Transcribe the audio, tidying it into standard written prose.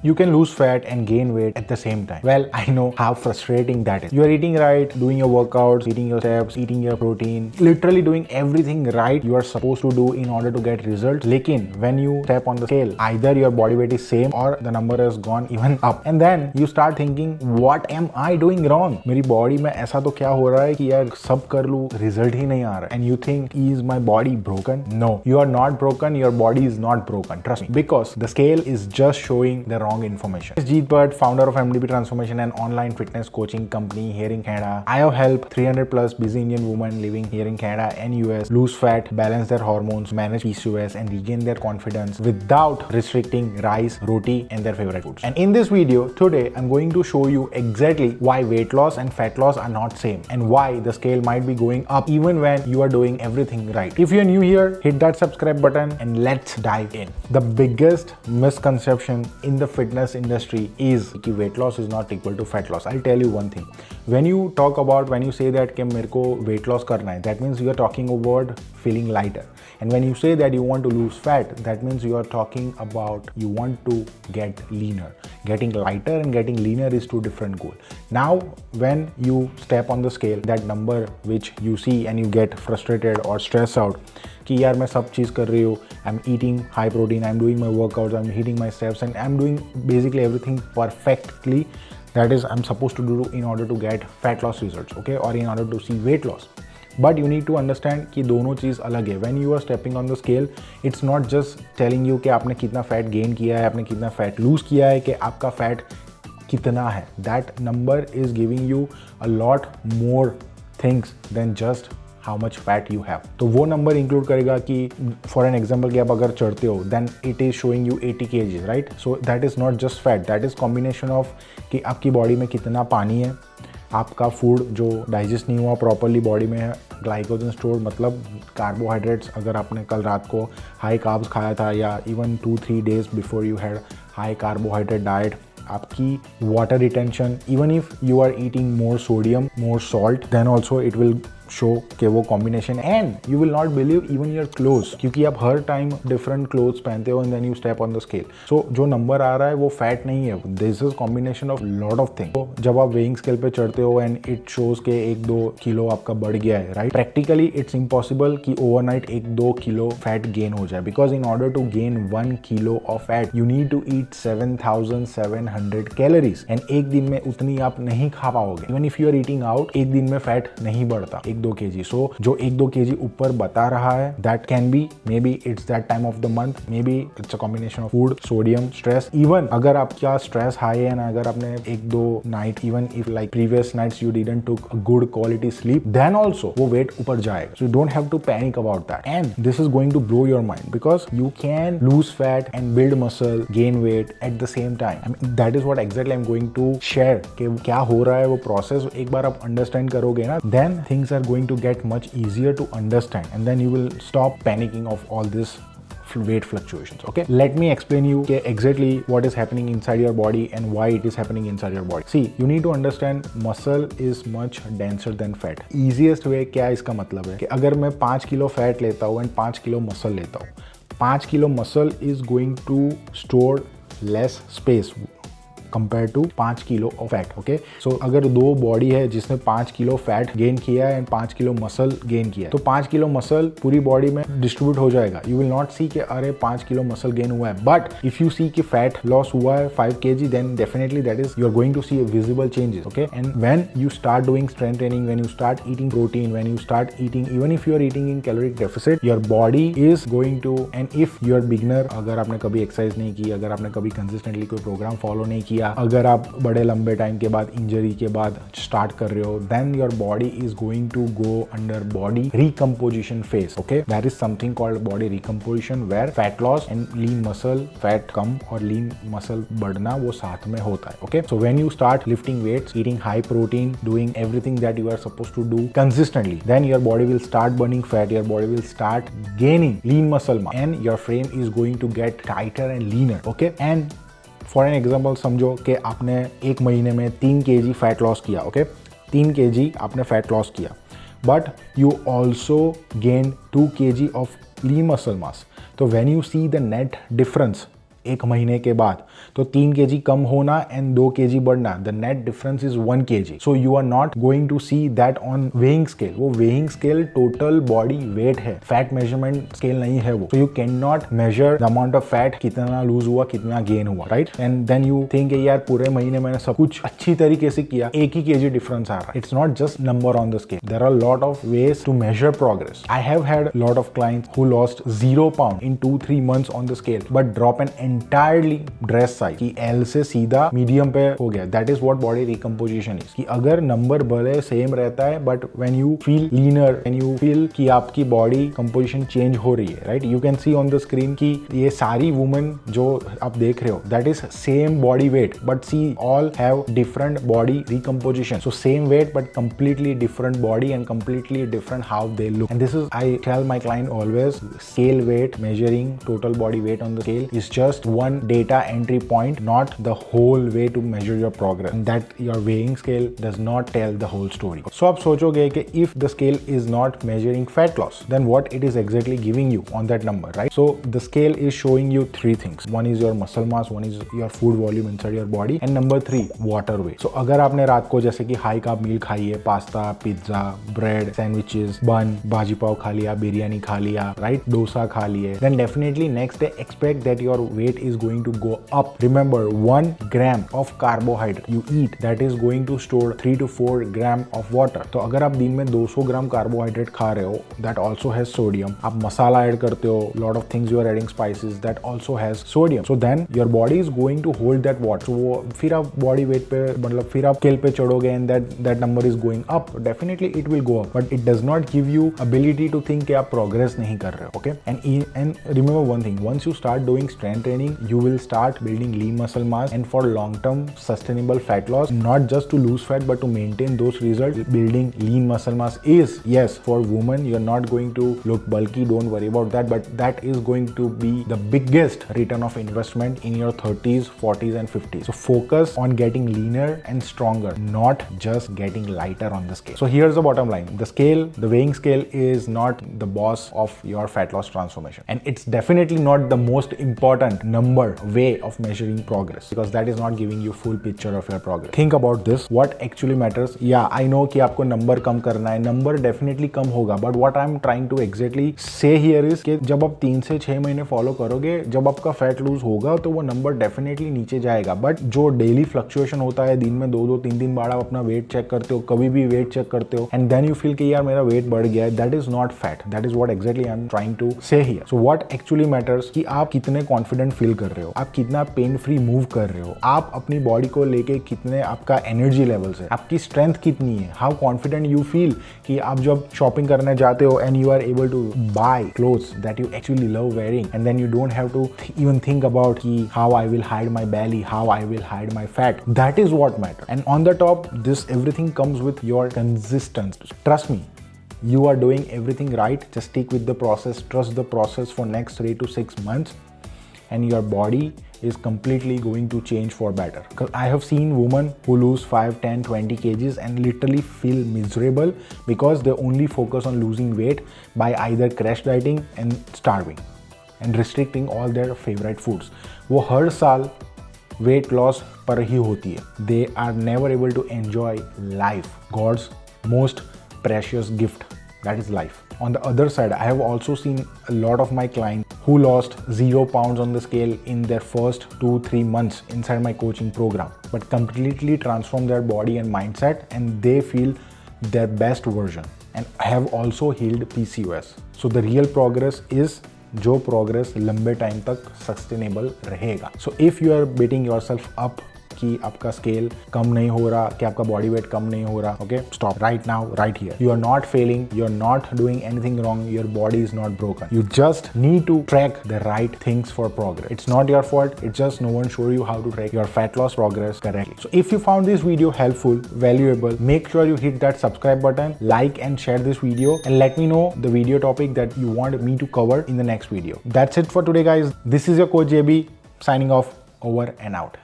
you can lose fat and gain weight at the same time. Well, I know how frustrating that is. You are eating right, doing your workouts, eating your steps, eating your protein, literally doing everything right you are supposed to do in order to get results. Lekin when you step on the scale, either your body weight is same or the number has gone even up, and then you start thinking, what am I doing wrong? मेरी body में ऐसा तो क्या हो रहा है कि यार सब कर लूं, रिजल्ट ही नहीं आ रहा है. And you think, is my body broken? No, you are not broken. Your body is not broken. Trust me, because the scale is just showing the wrong information. This is Jeet Bhatt, founder of MDB Transformation, an online fitness coaching company here in Canada. I have helped 300 plus busy Indian women living here in Canada and US lose fat, balance their hormones, manage PCOS, and regain their confidence without restricting rice, roti, and their favorite foods. And in this video today, I'm going to show you exactly why weight loss and fat loss are not same, and why the scale might be going up even when you are doing everything right. If you're new here, hit that subscribe button and let's dive in. The biggest misconception in the fitness industry is कि weight loss is not equal to fat loss. I'll tell you one thing. When you say that कि मेरे को weight loss करना है, that means you are talking about feeling lighter. And when you say that you want to lose fat, that means you are talking about you want to get leaner. Getting lighter and getting leaner is two different goals. Now, when you step on the scale, that number which you see and you get frustrated or stressed out, कि यार मैं सब चीज़ कर रही हूँ, I'm eating high protein, I'm doing my workouts, I'm hitting my steps, and I'm doing basically everything perfectly that is I'm supposed to do in order to get fat loss results, okay, or in order to see weight loss. But you need to understand कि दोनों चीज़ अलग है. When you are stepping on the scale, it's not just telling you कि आपने कितना fat gain किया है, आपने कितना फैट लूज किया है, कि आपका फैट कितना है. That number is giving you a lot more things than just how much fat you have. तो वो नंबर इंक्लूड करेगा कि फॉर एन एग्जाम्पल कि आप अगर चढ़ते हो, then it is showing you 80 kg, right? So that is not just fat, that is combination of कि आपकी बॉडी में कितना पानी है, आपका फूड जो डाइजेस्ट नहीं हुआ प्रॉपरली बॉडी में है, ग्लाइकोजन स्टोर मतलब कार्बोहाइड्रेट्स, अगर आपने कल रात को हाई कार्ब्स खाया था या even 2-3 days before you had high carbohydrate diet, आपकी water retention, even if you are eating more sodium, more salt, then also it will show के वो combination. And you will not believe even your clothes, क्योंकि आप हर time different clothes पहनते हो and then you step on the scale. So जो number आ रहा है वो फैट नहीं है, this is combination of lot of thing. तो जब आप वेइंग स्केल पे चढ़ते हो एंड इट शोज के 1-2 किलो आपका बढ़ गया है, राइट, प्रैक्टिकली इट्स इम्पॉसिबल कि ओवरनाइट 1-2 किलो फैट गेन हो जाए, because in order to gain 1 kilo of fat you need to eat 7700 calories, and एक दिन में उतनी आप नहीं खा पाओगे. Even if you are eating out, एक दिन में फैट नहीं बढ़ता 1-2 kg. सो जो 1-2 kg ऊपर बता रहा है, that can be maybe it's that time of the month, maybe it's a combination of food, sodium, stress. Even अगर आपका स्ट्रेस हाई है ना, अगर आपने 1-2 नाइट, even if like previous nights you didn't took a good quality sleep, then also वो weight ऊपर जाएगा. So you don't have to panic about that, and this is going to blow your mind, because you can lose fat and build muscle, gain weight at the same time. That is what exactly I am going to share, कि क्या हो रहा है वो process एक बार आप understand करोगे ना, then things are going to get much easier to understand, and then you will stop panicking of all this weight fluctuations. Okay, let me explain you exactly what is happening inside your body and why it is happening inside your body. See, you need to understand muscle is much denser than fat. Easiest way क्या इसका मतलब है कि अगर मैं 5 kilo fat लेता हूँ and 5 kilo muscle लेता हूँ, 5 kilo muscle is going to store less space compared to 5 kilo of fat. Okay, so अगर दो बॉडी है जिसने 5 किलो फैट गेन किया है एंड 5 किलो मसल गेन किया है, तो 5 किलो मसल पूरी बॉडी में डिस्ट्रीब्यूट हो जाएगा. यू विल नॉट सी कि अरे 5 किलो मसल गेन हुआ है, बट इफ यू सी कि फैट लॉस हुआ है 5 kg, then definitely that is you are going to see visible changes. Okay, and when you start doing strength training, when you start eating protein, when you start eating, even if you are eating in caloric deficit, your body is going to, and if you are beginner, अगर आपने कभी exercise नहीं की, अगर आपने कभी consistently कोई programme follow नहीं किया, अगर आप बड़े लंबे टाइम के बाद इंजरी के बाद स्टार्ट कर रहे हो, then your body is going to go under body recomposition phase. Okay, that is something called body recomposition, where fat loss and lean muscle, fat कम और लीन मसल बढ़ना वो साथ में होता है. Okay, so when you start lifting weights, eating high protein, doing everything that you are supposed to do consistently, then your body will start burning fat, your body will start gaining lean muscle mass, and your frame is going to get tighter and leaner. Okay, and for an example समझो कि आपने एक महीने में 3 kg fat loss किया. Okay, 3 kg आपने fat loss किया, but you also gain 2 kg of lean muscle mass. तो when you see the net difference 1 महीने के बाद, तो 3 kg कम होना एंड 2 kg बढ़ना, the net difference is 1 kg. So you are not going to see that on weighing scale. वो weighing scale total body weight है, फैट मेजरमेंट स्केल नहीं है वो. So you can not measure the amount of fat, कितना lose हुआ, कितना gain हुआ, right? And then you think यार पूरे महीने मैंने सब कुछ अच्छी तरीके से किया, 1 ही kg डिफरेंस आ रहा है. It's not just number on the scale. There are lot of ways to measure progress. I have had lot of clients who lost 0 pound in 2-3 months on the scale but drop an entirely dress size कि L से सीधा medium पे हो गया. That is what body recomposition is. कि अगर number भले same रहता है but when you feel leaner, when you feel कि आपकी बॉडी कंपोजिशन चेंज हो रही है, right? You can see on the screen कि ये सारी वुमेन जो आप देख रहे हो, that is same body weight but see all have different body recomposition. So same weight but completely different body and completely different how they look. And this is, I tell my client always, scale weight, measuring total body weight on the scale is just one data entry point, not the whole way to measure your progress. And that your weighing scale does not tell the whole story. So आप सोचोगे कि if the scale is not measuring fat loss, then what it is exactly giving you on that number, right? So the scale is showing you 3 things. One is your muscle mass, one is your food volume inside your body, and number 3, water weight. So अगर आपने रात को जैसे कि high carb मील खाई है, pasta, pizza, bread, sandwiches, बन, भाजी पाव खा लिया, बिरयानी खा लिया, राइट, डोसा खा लिए, then definitely next day expect that your weight is going to go up. Remember, 1 gram of carbohydrate you eat, that is going to store 3 to 4 gram of water. तो अगर आप दिन में 200 ग्राम कार्बोहाइड्रेट खा रहे हो, that also has sodium. आप मसाला add करते हो, lot of things you are adding spices, that also has sodium. So then your body is going to hold that water. So वो फिर आप बॉडी वेट पे, मतलब फिर आप स्केल पे चढ़ोगे and that number is going up. Definitely it will go up, but it does not give you ability to think कि आप progress नहीं कर रहे हो. Okay? And remember one thing, once you start doing strength training, you will start building lean muscle mass, and for long term sustainable fat loss, not just to lose fat but to maintain those results, building lean muscle mass is, yes, for women you're not going to look bulky, don't worry about that, but that is going to be the biggest return of investment in your 30s, 40s and 50s. So focus on getting leaner and stronger, not just getting lighter on the scale. So here's the bottom line. The scale, the weighing scale is not the boss of your fat loss transformation. And it's definitely not the most important number way of measuring progress, because that is not giving you full picture of your progress. Think about this. What actually matters? Yeah, I know कि आपको number कम करना है, number definitely come होगा, but what I'm trying to exactly say here is कि जब आप 3 से 6 महीने फॉलो करोगे, जब आपका फैट लूज होगा तो वो नंबर डेफिनेटली नीचे जाएगा. बट जो डेली फ्लक्चुएशन होता है, दिन में 2-2, 3-3 बार आप अपना वेट चेक करते हो, कभी भी वेट चेक करते हो, एंड देन यू फील कि यार मेरा वेट बढ़ गया है, that is not fat. That is what exactly I am trying to say here. So what actually matters कि आप कितने कॉन्फिडेंट फील कर रहे हो, आप कितना पेन फ्री मूव कर रहे हो, आप अपनी बॉडी को लेके कितने, आपका एनर्जी लेवल्स है, आपकी स्ट्रेंथ कितनी है, हाउ कॉन्फिडेंट यू फील कि आप जब शॉपिंग करने जाते हो and you are able to buy clothes that you actually love wearing, and then you don't have to even think about कि how I will hide my belly, how I will hide my fat. That is what matters. And on the top, this everything comes with your consistency. Trust me, you are doing everything right. Just stick with the process. Trust the process for next 3 to 6 months, and your body is completely going to change for better. Because I have seen women who lose 5, 10, 20 kgs and literally feel miserable because they only focus on losing weight by either crash dieting and starving and restricting all their favorite foods. वो हर साल weight loss पर ही होती है. They are never able to enjoy life, God's most precious gift, that is life. On the other side, I have also seen a lot of my clients who lost 0 pounds on the scale in their first 2-3 months inside my coaching program, but completely transformed their body and mindset, and they feel their best version. And I have also healed PCOS. So the real progress is जो progress लंबे time तक sustainable रहेगा. So if you are beating yourself up कि आपका scale कम नहीं हो रहा, कि आपका बॉडी वेट कम नहीं हो रहा, okay, stop right now, right here. You are not failing, you are not doing anything wrong, your body is not broken. You just need to track the right things for progress. It's not your fault, it's just no one show you how to track your fat loss progress correctly. So if you found this video helpful, valuable, make sure you hit that subscribe button, like and share this video, and let me know the video topic that you want me to cover in the next video. That's it for today, guys. This is your coach JB signing off. Over and out.